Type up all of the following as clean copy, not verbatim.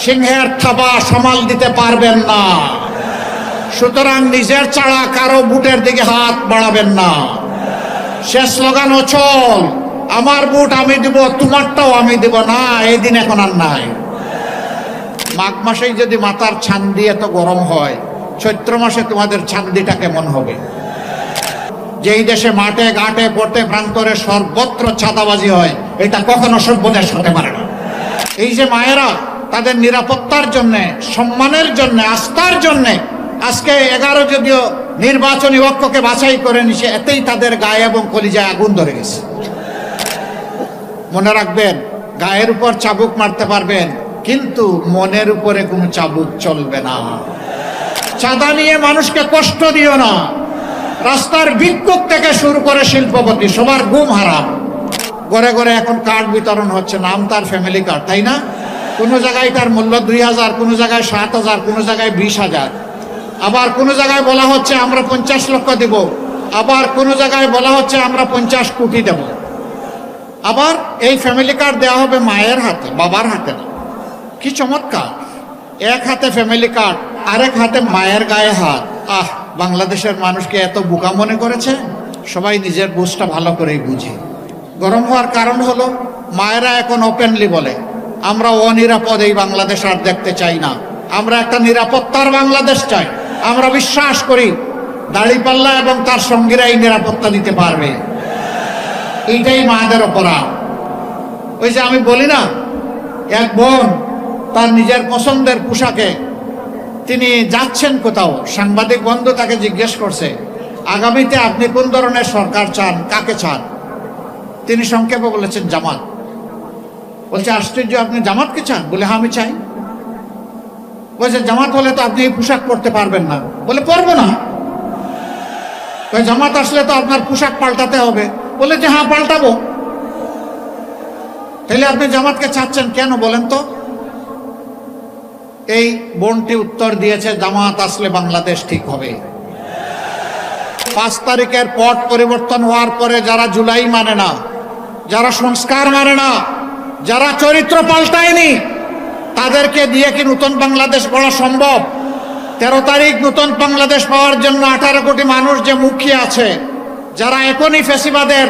সিংহের থাবা সামাল দিতে পারবেন না। সুতরাং নিজের ছাড়া কারো বুটের দিকে হাত বাড়াবেন না। সে স্লোগান অচল, আমার বুট আমি দিব, তোমারটাও আমি দিব না, এই দিন এখন আর নাই। মাঘ মাসেই যদি মাথার ছান্দি এত গরম হয়, চৈত্র মাসে তোমাদের ছান্দিটা কেমন হবে? যেই দেশে মাঠে ঘাটে পথে প্রান্তরে সর্বত্র চাঁদাবাজি হয়, এটা কখনো সভ্য দেশ হতে পারে না। এই যে মায়েরা তাদের নিরাপত্তার জন্য, সম্মানের জন্য, আস্থার জন্য আজকে 11 যদিও নির্বাচনী পক্ষকে বাছাই করে নিছে, এতেই তাদের গায়ে এবং কলিজায় আগুন ধরে গেছে। মনে রাখবেন, গায়ের উপর চাবুক মারতে পারবেন, কিন্তু মনের উপরে কোনো চাবুক চলবে না। চাঁদা নিয়ে মানুষকে কষ্ট দিও না। রাস্তার ভিক্ষুক থেকে শুরু করে শিল্পপতি সবার ঘুম হারাম। ঘরে ঘরে এখন কার্ড বিতরণ হচ্ছে, নাম তার ফ্যামিলি কার্ড, তাই না? কোনো জায়গায় তার মূল্য 2000, কোনো জায়গায় 7000, কোনো জায়গায় 20,000। আবার কোনো জায়গায় বলা হচ্ছে আমরা 50 লক্ষ দেব, আবার কোনো জায়গায় বলা হচ্ছে আমরা 50 কোটি দেব। আবার এই ফ্যামিলি কার্ড দেওয়া হবে মায়ের হাতে, বাবার হাতে না। কি চমৎকার! এক হাতে ফ্যামিলি কার্ড, আরেক হাতে মায়ের গায়ে হাত। বাংলাদেশের মানুষকে এত বোকা মনে করেছে। সবাই নিজের বুঝটা ভালো করেই বুঝে। গরম হওয়ার কারণ হলো মায়েরা এখন ওপেনলি বলে, আমরা অনিরাপদ এই বাংলাদেশ আর দেখতে চাই না, আমরা একটা নিরাপত্তার বাংলাদেশ চাই। আমরা বিশ্বাস করি দাড়িপাল্লা এবং তার সঙ্গীরা এই নিরাপত্তা দিতে পারবে। এইটাই মায়েদের অপরাধ। ওই যে আমি বলি না, এক বোন তার নিজের পছন্দের পোশাকে তিনি যাচ্ছেন কোথাও, সাংবাদিক বন্ধু তাকে জিজ্ঞেস করছে, আগামীতে আপনি কোন ধরনের সরকার চান, কাকে চান? তিনি সংক্ষেপে বলেছেন জামাত। বলছে আশ্চর্য, আপনি জামাতকে চান? বলে হ্যাঁ আমি চাই। বলছে জামাত হলে তো আপনি এই পোশাক পরতে পারবেন না। বলে পরবো না। জামাত আসলে তো আপনার পোশাক পাল্টাতে হবে। বলে যে হ্যাঁ পাল্টাবো। তাহলে আপনি জামাতকে চাচ্ছেন কেন বলেন তো? এই বোনটি উত্তর দিয়েছে, জামাত আসলে বাংলাদেশ ঠিক হবে। 5 তারিখের পট পরিবর্তন হওয়ার পরে যারা জুলাই মানে না, যারা সংস্কার মানে না, যারা চরিত্র পাল্টায়নি, তাদেরকে দিয়ে কি নতুন বাংলাদেশ গড়া সম্ভব? 13 তারিখ নতুন বাংলাদেশ পাওয়ার জন্য 18 কোটি মানুষ যে মুখিয়ে আছে, যারা এখনই ফ্যাসিবাদের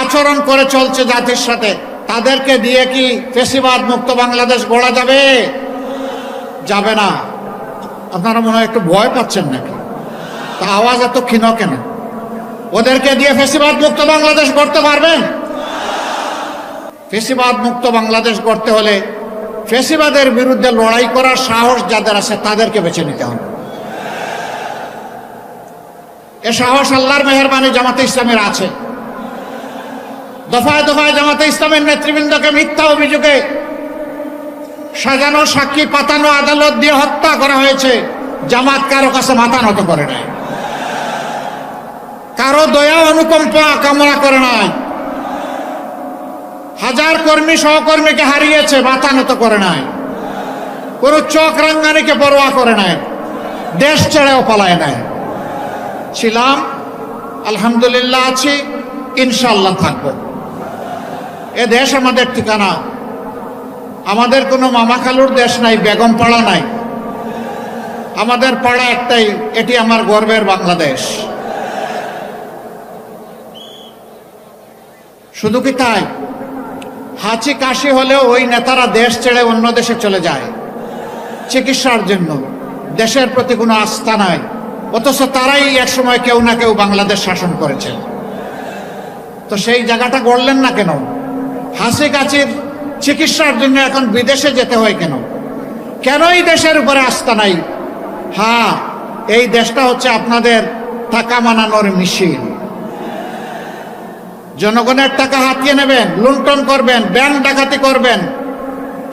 আচরণ করে চলছে জাতির সাথে, তাদেরকে দিয়ে কি ফ্যাসিবাদ মুক্ত বাংলাদেশ গড়া যাবে? যাবে না। আপনারা মনে হয় একটু ভয় পাচ্ছেন নাকি? তা আওয়াজ এত ক্ষীণ কেন? ওদেরকে দিয়ে ফ্যাসিবাদ মুক্ত বাংলাদেশ গড়তে পারবেন? ফ্যাসিবাদ মুক্ত বাংলাদেশ গড়তে হলে ফ্যাসিবাদের বিরুদ্ধে লড়াই করার সাহস যাদের আছে তাদেরকে বেছে নিতে হবে। এ সাহস আল্লাহর মেহেরবানি জামাতে ইসলামের আছে। দফায় দফায় জামাতে ইসলামের নেতৃবৃন্দকে মিথ্যা অভিযোগে সাজানো, সাক্ষী পাতানো, আদালত দিয়ে হত্যা করা হয়েছে। জামাত কারো কাছে মাথা নত করে নাই, কারো দয়া অনুকম্পা কামনা করে নাই। হাজার কর্মী সহকর্মীকে হারিয়েছে, মাথা নত করে নাই। কোন চোখ রাঙ্গানিকে পরোয়া করে নাই, দেশ ছেড়েও পালায় নাই। ছিলাম, আলহামদুলিল্লাহ আছি, ইনশাআল্লাহ থাকবো। এ দেশ আমাদের ঠিকানা। আমাদের কোনো মামা খালুর দেশ নাই, বেগম পাড়া নাই। আমাদের পাড়া একটাই, এটি আমার গর্বের বাংলাদেশ। শুধু কি তাই? হাঁচি কাশি হলেও ওই নেতারা দেশ ছেড়ে অন্য দেশে চলে যায় চিকিৎসার জন্য। দেশের প্রতি কোনো আস্থা নাই, অথচ তারাই একসময় কেউ না কেউ বাংলাদেশ শাসন করেছে। তো সেই জায়গাটা গড়লেন না কেন? হাসি কাশির চিকিৎসার জন্য এখন বিদেশে যেতে হয় কেন? কেন এই দেশের উপরে আস্থা নাই? হ্যাঁ, এই দেশটা হচ্ছে আপনাদের টাকা মানানোর মেশিন। জনগণের টাকা হাতিয়ে নেবেন, লুণ্ঠন করবেন, ব্যাংক ডাকাতি করবেন,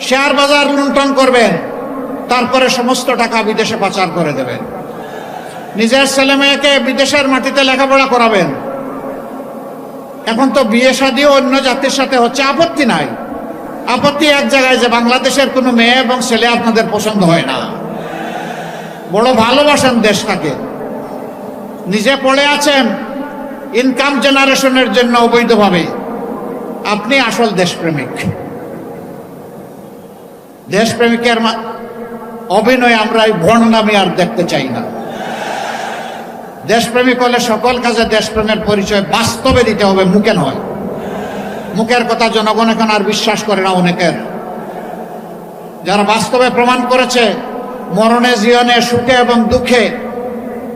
শেয়ার বাজার লুণ্ঠন করবেন, তারপরে সমস্ত টাকা বিদেশে পাচার করে দেবেন। নিজের ছেলে মেয়েকে বিদেশের মাটিতে লেখাপড়া করাবেন। এখন তো বিয়ে শাদীও অন্য জাতির সাথে হচ্ছে, আপত্তি নাই। আপত্তি এক জায়গায়, যে বাংলাদেশের কোনো মেয়ে এবং ছেলে আপনাদের পছন্দ হয় না। বড় ভালোবাসেন দেশটাকে, নিজে পড়ে আছেন ইনকাম জেনারেশনের জন্য অবৈধভাবে। আপনি আসল দেশপ্রেমিক। দেশপ্রেমিকের অভিনয় আমরা এই ভণ্ডামি আর দেখতে চাই না। দেশপ্রেমিক হলে সকল কাজে দেশপ্রেমের পরিচয় বাস্তবে দিতে হবে, মুখে নয়। মুখের কথা জনগণ এখন আর বিশ্বাস করে না অনেকের। যারা বাস্তবে প্রমাণ করেছে মরণে জীবনে সুখে এবং দুঃখে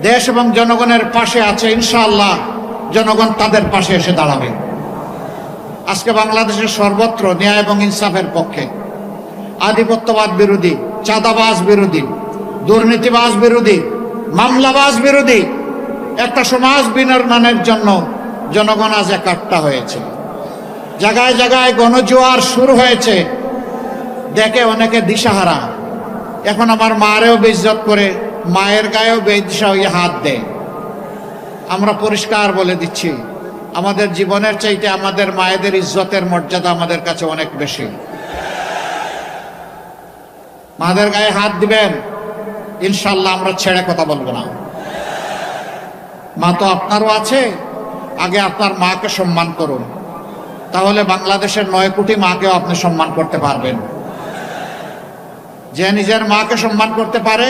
দেশ এবং জনগণের পাশে আছে, ইনশাআল্লাহ জনগণ তাদের পাশে এসে দাঁড়াবে। আজকে বাংলাদেশের সর্বত্র ন্যায় এবং ইনসাফের পক্ষে, আধিপত্যবাদ বিরোধী, চাঁদাবাজ বিরোধী, দুর্নীতিবাজ বিরোধী, মামলাবাজ বিরোধী একটা সমাজ বিনির্মাণের জন্য জনগণ আজ একাট্টা হয়েছে। জায়গায় জায়গায় গণজোয়ার শুরু হয়েছে, দেখে অনেকে দিশাহারা। এখন আমার মারেও বেইজ্জত করে, মায়ের গায়েও বেদিশা হয়ে হাত দেয়। আমরা পরিষ্কার বলে দিচ্ছি, আমাদের জীবনের চাইতে আমাদের মায়েদের ইজ্জতের মর্যাদা আমাদের কাছে অনেক বেশি। মাদের গায়ে হাত দিবেন, ইনশাল্লাহ আমরা ছেড়ে কথা বলবো না। মা তো আপনারও আছে, আগে আপনার মাকে সম্মান করুন, তাহলে বাংলাদেশের 9 কোটি মাকেও আপনি সম্মান করতে পারবেন। যে নিজের মাকে সম্মান করতে পারে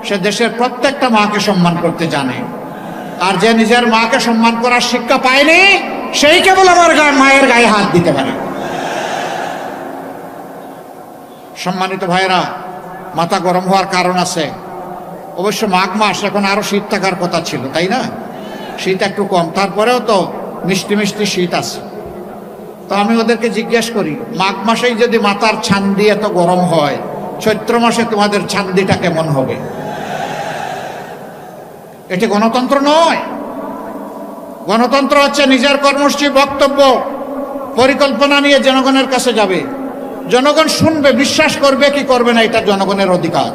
সে দেশের প্রত্যেকটা মাকে সম্মান করতে জানে। আর যে নিজের মাকে সম্মান করার শিক্ষা পায়নি সেই কেবল আমার মায়ের গায়ে হাত দিতে পারে। সম্মানিত ভাইরা, মাথা গরম হওয়ার কারণ আছে। অবশ্য মাঘ মাস, এখন আরো শীত থাকার কথা ছিল, তাই না? শীত একটু কম, তারপরেও তো মিষ্টি মিষ্টি শীত আছে। তো আমি ওদেরকে জিজ্ঞেস করি, মাঘ মাসেই যদি মাথার ছান্দি এত গরম হয়, চৈত্র মাসে তোমাদের ছান্দিটা কেমন হবে? এটি গণতন্ত্র নয়। গণতন্ত্র হচ্ছে নিজের কর্মসূচি, বক্তব্য, পরিকল্পনা নিয়ে জনগণের কাছে যাবে। জনগণ শুনবে, বিশ্বাস করবে কি করবে না, এটা জনগণের অধিকার।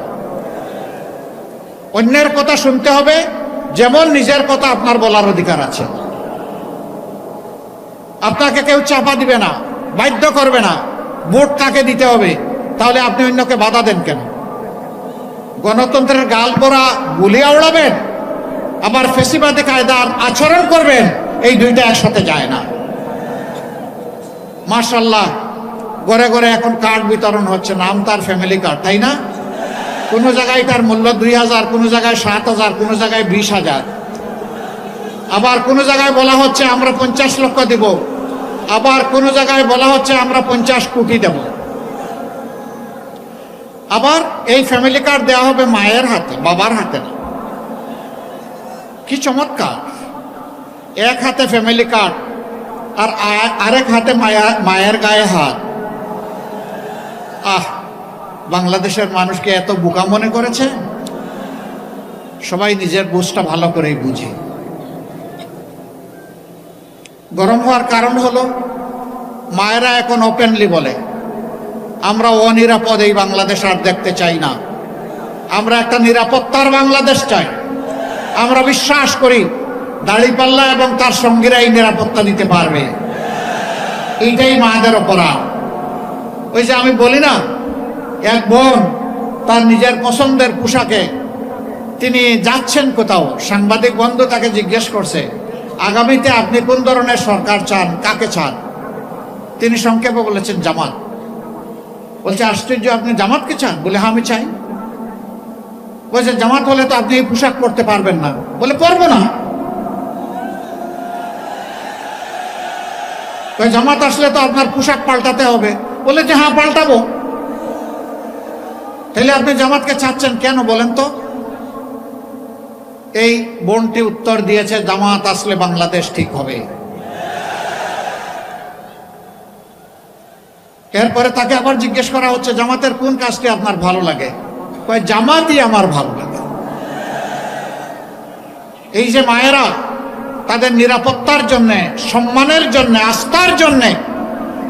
অন্যের কথা শুনতে হবে যেমন নিজের কথা আপনার বলার অধিকার আছে। আপনাকে কেউ চাপা দিবে না, বাধ্য করবে না, ভোট তাকে দিতে হবে, তাহলে আপনি অন্যকে বাধা দেন কেন? গণতন্ত্রের গাল পরা গুলি আওড়াবেন, আবার ফেসিবাদী কায়দার আচরণ করবেন, এই দুইটা একসাথে যায় না। মাশাআল্লাহ, ঘরে ঘরে এখন কার্ড বিতরণ হচ্ছে, নাম তার ফ্যামিলি কার্ড, তাই না? কোনো জায়গায় তার মূল্য 2000, কোনো জায়গায় 7000, কোনো জায়গায় 20,000। আবার কোনো জায়গায় বলা হচ্ছে আমরা 50 লক্ষ দেব, আবার কোনো জায়গায় বলা হচ্ছে আমরা 50 কোটি দেব। আবার এই ফ্যামিলি কার্ড দেওয়া হবে মায়ের হাতে, বাবার হাতে না। কি চমৎকার! এক হাতে ফ্যামিলি কার্ড আর আরেক হাতে মায়ের গায়ে হাত। বাংলাদেশের মানুষকে এত বোকা মনে করেছে? সবাই নিজের বুঝটা ভালো করেই বুঝি। গরম হওয়ার কারণ হলো মায়েরা এখন ওপেনলি বলে আমরা অনিরাপদ এই বাংলাদেশ আর দেখতে চাই না, আমরা একটা নিরাপত্তার বাংলাদেশ চাই। আমরা বিশ্বাস করি দাড়িপাল্লা এবং তার সঙ্গীরা এই নিরাপত্তা দিতে পারবে। এইটাই মায়েদের অপরাধ। ওই যে আমি বলি না, এক বোন তার নিজের পছন্দের পোশাকে তিনি যাচ্ছেন কোথাও, সাংবাদিক বন্ধু তাকে জিজ্ঞেস করছে আগামীতে আপনি কোন ধরনের সরকার চান, কাকে চান? তিনি সংক্ষেপে বলেছেন জামাত। বলছে আশ্চর্য, আপনি জামাতকে চান? বলে হ্যাঁ আমি চাই। বলছে জামাত হলে তো আপনি এই পোশাক পরতে পারবেন না। বলে পরবো না। জামাত আসলে তো আপনার পোশাক পাল্টাতে হবে। বলে যে হ্যাঁ পাল্টাবো। তাহলে আপনি জামাতকে চাচ্ছেন কেন বলেন তো? এই বোনটি উত্তর দিয়েছে জামাত আসলে বাংলাদেশ ঠিক হবে। এরপরে তাকে আবার জিজ্ঞেস করা হচ্ছে জামাতের কোন কাজটি আপনার ভালো লাগে? কয় জামাতই আমার ভালো লাগে। এই যে মায়েরা তাদের নিরাপত্তার জন্য, সম্মানের জন্য, আস্থার জন্য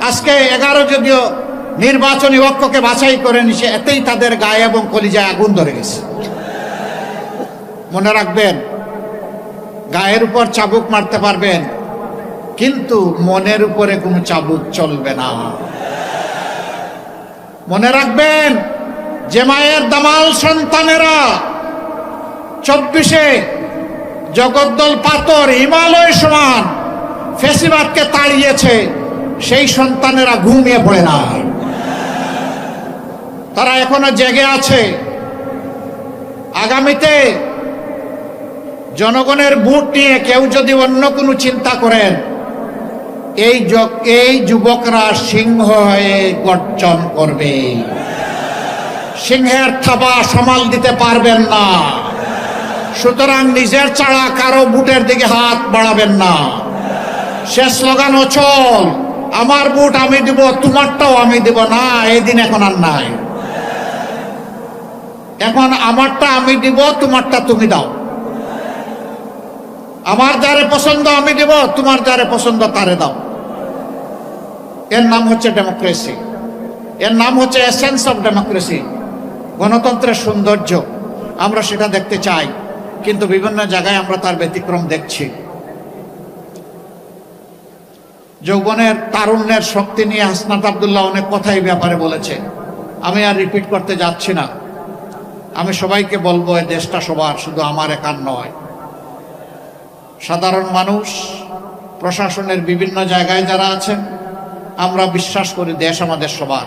আজকে 11 যদিও নির্বাচনী ঐক্যকে বাছাই করে নিছে, এতেই তাদের গায়ে এবং কলিজায় আগুন ধরে গেছে। মনে রাখবেন, গায়ের উপর চাবুক মারতে পারবেন, কিন্তু মনের উপরে কোনো চাবুক চলবে না। মনে রাখবেন, যে মায়ের দামাল সন্তানেরা 24-এ জগদ্দল পাথর হিমালয় সমান ফেসিবাদকে তাড়িয়েছে, সেই সন্তানেরা ঘুমিয়ে পড়ে না। তারা এখনো জেগে আছে। আগামীতে জনগণের ভোট নিয়ে কেউ যদি অন্য কোনো চিন্তা করেন, এই যুবকরা সিংহ হয়ে গর্জন করবে। সিংহের থাবা সামাল দিতে পারবেন না। সুতরাং নিজের ছাড়া কারো ভোটের দিকে হাত বাড়াবেন না। সে স্লোগান অচল, আমার ভোট আমি দিব, তোমারটাও আমি দিব না। এই দিন এখন আর নাই। এখন আমারটা আমি দিব, তোমারটা তুমি দাও। আমার যারে পছন্দ আমি দিব, তোমার যারে পছন্দ তারে দাও। এর নাম হচ্ছে ডেমোক্রেসি। এর নাম হচ্ছে এসেন্স অফ ডেমোক্রেসি, গণতন্ত্রের সৌন্দর্য। আমরা সেটা দেখতে চাই, কিন্তু বিভিন্ন জায়গায় আমরা তার ব্যতিক্রম দেখছি। যৌবনের তারুণ্যের শক্তি নিয়ে হাসনাত আব্দুল্লাহ অনেক কথাই ব্যাপারে বলেছে, আমি আর রিপিট করতে যাচ্ছি না। আমি সবাইকে বলবো, এই দেশটা সবার, শুধু আমার একার নয়। সাধারণ মানুষ, প্রশাসনের বিভিন্ন জায়গায় যারা আছেন, আমরা বিশ্বাস করি দেশ আমাদের সবার।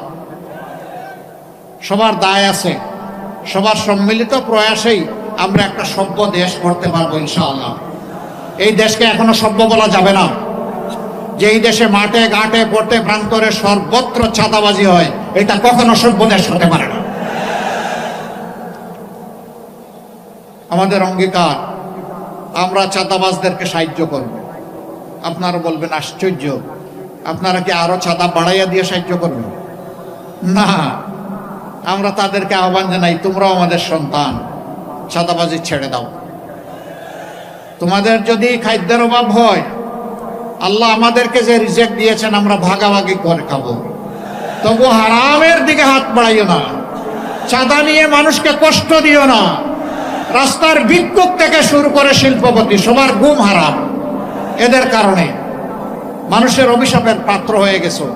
সবার দায় আছে। সবার সম্মিলিত প্রয়াসেই আমরা একটা সভ্য দেশ করতে পারবো ইনশাআল্লাহ। এই দেশকে এখনো সভ্য বলা যাবে না। যে এই দেশে মাঠে ঘাটে পড়তে প্রান্তরে সর্বত্র চাঁদাবাজি হয়, এটা কখনো সভ্য দেশ হতে পারে না। আমাদের অঙ্গীকার, আমরা চাঁদাবাজদেরকে সাহায্য করব। আপনারা বলবেন আশ্চর্য, আপনারা কি আরো চাঁদা বাড়াইয়া দিয়ে সাহায্য করবেন? না, আমরা তাদেরকে আহ্বান জানাই, তোমরাও আমাদের সন্তান, চাঁদাবাজি ছেড়ে দাও। তোমাদের যদি খাদ্যের অভাব হয়, আল্লাহ আমাদেরকে যে রিজেক্ট দিয়েছেন, আমরা ভাগাভাগি করে খাবো। তবু হারামের দিকে হাত বাড়াইও না। চাঁদা নিয়ে মানুষকে কষ্ট দিও না। রাস্তার ভিক্ষুক থেকে শুরু করে শিল্পপতি, সবার ঘুম হারাম। এদের কারণে মানুষের অভিশাপের পাত্র হয়ে গেছো।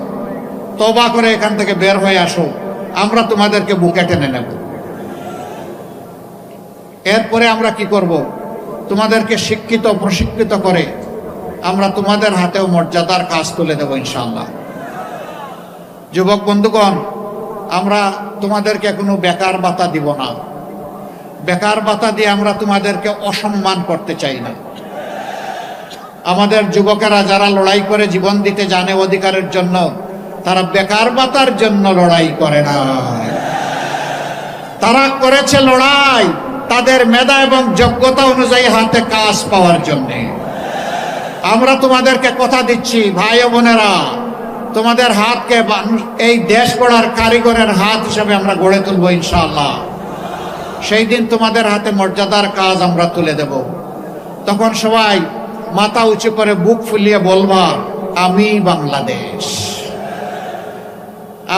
তওবা করে এখান থেকে বের হয়ে আসো, আমরা তোমাদেরকে বুকে টেনে নেব। এরপরে আমরা কি করব? তোমাদেরকে শিক্ষিত প্রশিক্ষিত করে আমরা তোমাদের হাতেও মর্যাদার কাজ তুলে দেব ইনশাআল্লাহ। যুবক বন্ধুগণ, আমরা তোমাদেরকে কোনো বেকার ভাতা দিব না। বেকার ভাতা দিয়ে আমরা তোমাদেরকে অসম্মান করতে চাই না। আমাদের যুবকেরা যারা লড়াই করে জীবন দিতে জানে অধিকারের জন্য, তারা বেকার ভাতার জন্য লড়াই করে না। তারা করেছে লড়াই তাদের মেধা এবং যোগ্যতা অনুযায়ী হাতে কাজ পাওয়ার জন্য। আমরা তোমাদেরকে কথা দিচ্ছি, ভাই ও বোনেরা, তোমাদের হাতকে এই দেশ গড়ার কারিগরের হাত হিসেবে আমরা গড়ে তুলবো ইনশাআল্লাহ। সেই দিন তোমাদের হাতে মর্যাদার কাজ আমরা তুলে দেব। তখন সবাই মাথা উঁচু করে বুক ফুলিয়ে বলবা, আমি বাংলাদেশ।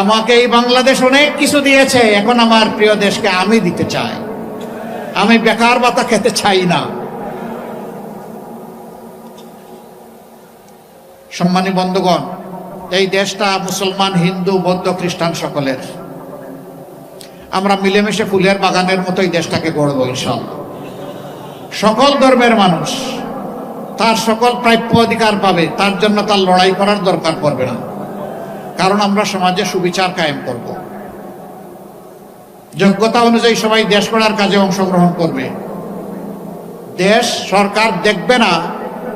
আমাকে এই বাংলাদেশ অনেক কিছু দিয়েছে, এখন আমার প্রিয় দেশকে আমি দিতে চাই। আমি বেকার ভাতা খেতে চাই না। সম্মানী বন্ধুগণ, এই দেশটা মুসলমান, হিন্দু, বৌদ্ধ, খ্রিস্টান সকলের। আমরা মিলেমিশে ফুলের বাগানের মতো এই দেশটাকে গড়ব ইনশাআল্লাহ। সকল ধর্মের মানুষ তার সকল প্রাপ্য অধিকার পাবে, তার জন্য তার লড়াই করার দরকার পড়বে না। কারণ আমরা সমাজে সুবিচার কায়েম করব। যোগ্যতা অনুযায়ী সবাই দেশ গড়ার কাজে অংশগ্রহণ করবে। দেশ সরকার দেখবে না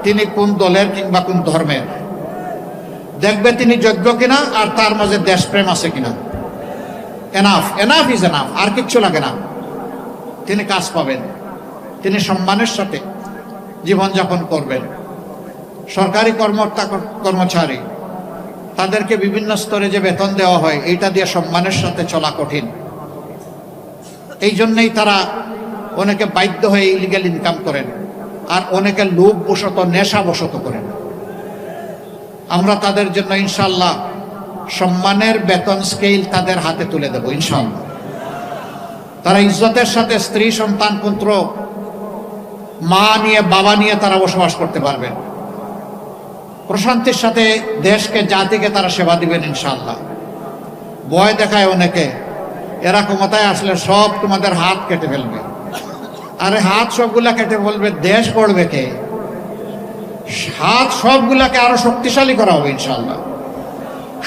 তিনি কোন দলের কিংবা কোন ধর্মের, দেখবে তিনি যোগ্য কিনা আর তার মাঝে দেশপ্রেম আছে কিনা। এনাফ, এনাফ ইজ এনাফ, আর কিচ্ছু লাগে না। তিনি কাজ পাবেন, তিনি সম্মানের সাথে জীবনযাপন করবেন। সরকারি কর্মচারী, তাদেরকে বিভিন্ন স্তরে যে বেতন দেওয়া হয়, এইটা দিয়ে সম্মানের সাথে চলা কঠিন। এই জন্যই তারা অনেকে বাধ্য হয়ে ইলিগাল ইনকাম করেন, আর অনেকে লোভ বশত, নেশা বশত করেন। আমরা তাদের জন্য ইনশাআল্লাহ সম্মানের বেতন স্কেল তাদের হাতে তুলে দেব ইনশাআল্লাহ। তারা ইজ্জতের সাথে স্ত্রী, সন্তান, পুত্র, মা নিয়ে, বাবা নিয়ে তারা বসবাস করতে পারবেন। প্রশান্তির সাথে দেশকে, জাতিকে তারা সেবা দিবেন ইনশাআল্লাহ। ভয় দেখায় অনেকে, এরা ক্ষমতায় আসলে সব তোমাদের হাত কেটে ফেলবে। আরে হাত সবগুলা কেটে ফেলবে, দেশ গড়বে কে? হাত সবগুলাকে আরো শক্তিশালী করা হবে ইনশাআল্লাহ।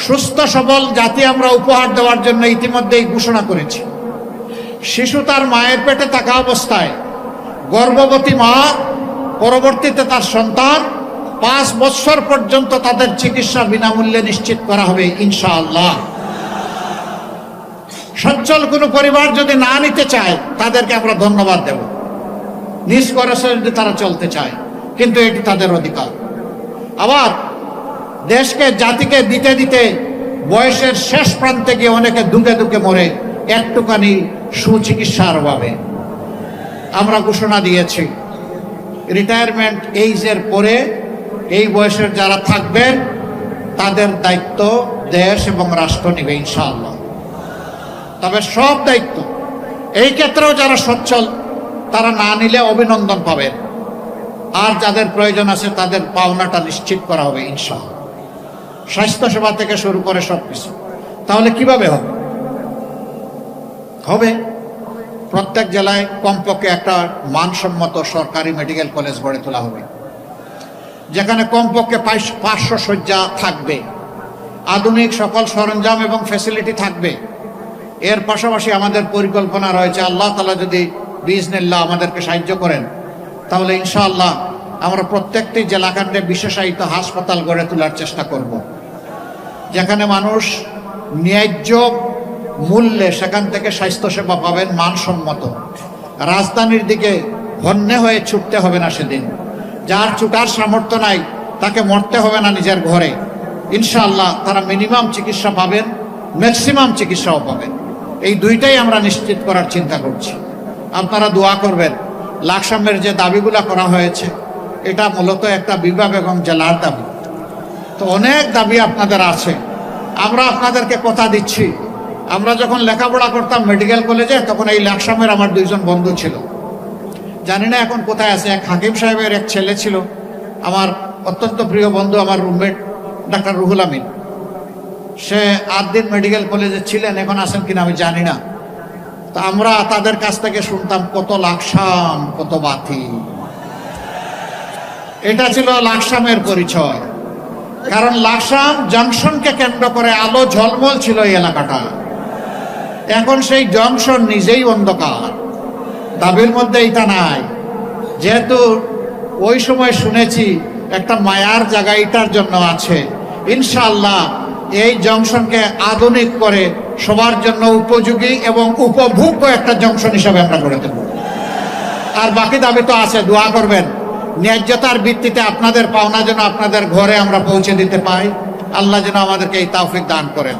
সুস্থ সবল জাতি আমরা উপহার দেওয়ার জন্য ইতিমধ্যেই ঘোষণা করেছি। শিশু তার মায়ের পেটে থাকা অবস্থায়, গর্ভবতী মা পরবর্তীতে তার সন্তান 5 বছর পর্যন্ত তাদের চিকিৎসা বিনামূল্যে নিশ্চিত করা হবে ইনশাআল্লাহ। সচ্ছল কোনো পরিবার যদি না নিতে চায় তাদেরকে আমরা ধন্যবাদ দেব, নিজ খরচে যদি তারা চলতে চায়, কিন্তু এটি তাদের অধিকার। আবার দেশকে জাতিকে দিতে দিতে বয়সের শেষ প্রান্তে গিয়ে অনেকে দুঃখে দুঃখে মরে একটুখানি সুচিকিৎসার অভাবে। আমরা ঘোষণা দিয়েছি রিটায়ারমেন্ট এইজের পরে এই বয়সের যারা থাকবেন তাদের দায়িত্ব দেশ এবং রাষ্ট্র নেবে ইনশাআল্লাহ। তবে সব দায়িত্ব এই ক্ষেত্রেও যারা সচ্ছল তারা না নিলে অভিনন্দন পাবেন, আর যাদের প্রয়োজন আছে তাদের পাওনাটা নিশ্চিত করা হবে ইনশাআল্লাহ। স্বাস্থ্যসেবা থেকে শুরু করে সবকিছু। তাহলে কিভাবে হবে? প্রত্যেক জেলায় কমপক্ষে একটা মানসম্মত সরকারি মেডিকেল কলেজ গড়ে তোলা হবে, যেখানে কমপক্ষে 500 শয্যা থাকবে, আধুনিক সকল সরঞ্জাম এবং ফ্যাসিলিটি থাকবে। এর পাশাপাশি আমাদের পরিকল্পনা রয়েছে, আল্লাহ তাআলা যদি বিইজনিল্লাহ আমাদেরকে সাহায্য করেন, তাহলে ইনশাআল্লাহ আমরা প্রত্যেকটি জেলাখণ্ডে বিশেষায়িত হাসপাতাল গড়ে তোলার চেষ্টা করব, যেখানে মানুষ ন্যায্য মূল্যে সেখান থেকে স্বাস্থ্যসেবা পাবেন মানসম্মত। রাজধানীর দিকে হন্যে হয়ে ছুটতে হবে না সেদিন। যার ছুটার সামর্থ্য নাই তাকে মরতে হবে না নিজের ঘরে। ইনশাআল্লাহ তারা মিনিমাম চিকিৎসা পাবেন, ম্যাক্সিমাম চিকিৎসাও পাবেন। এই দুইটাই আমরা নিশ্চিত করার চিন্তা করছি। আপনারা দোয়া করবেন। লাকসামের যে দাবিগুলা করা হয়েছে এটা মূলত একটা বিভাগ এবং জেলার দাবি। তো অনেক দাবি আপনাদের আছে। আমরা আপনাদেরকে কথা দিচ্ছি, আমরা যখন লেখাপড়া করতাম মেডিকেল কলেজে, তখন এই লাকসামের আমার 2 জন বন্ধু ছিল, জানি না এখন কোথায় আছে। এক হাকিম সাহেবের এক ছেলে ছিল, আমার অত্যন্ত প্রিয় বন্ধু, আমার রুমমেট ডাক্তার রুহুল আমিন। সে 8 দিন মেডিকেল কলেজে ছিলেন, এখন আছেন কিনা আমি জানি না। তো আমরা তাদের কাছ থেকে শুনতাম কত লাকসাম, কত বাতি। এটা ছিল লাকসামের পরিচয়। কারণ লাকসাম জংশনকে কেন্দ্র করে আলো ঝলমল ছিল এই এলাকাটা। এখন সেই জংশন নিজেই অন্ধকার। দাবির মধ্যে এটা নাই। যেহেতু ওই সময় শুনেছি একটা মায়ার জায়গা এটার জন্য আছে, ইনশাআল্লাহ এই জংশনকে আধুনিক করে সবার জন্য উপযোগী এবং উপভোগ্য একটা জংশন হিসাবে আমরা গড়ে দেব। আর বাকি দাবি তো আছে, দোয়া করবেন ন্যায্যতার ভিত্তিতে আপনাদের পাওনা যেন আপনাদের ঘরে আমরা পৌঁছে দিতে পাই। আল্লাহ যেন আমাদেরকে এই তৌফিক দান করেন।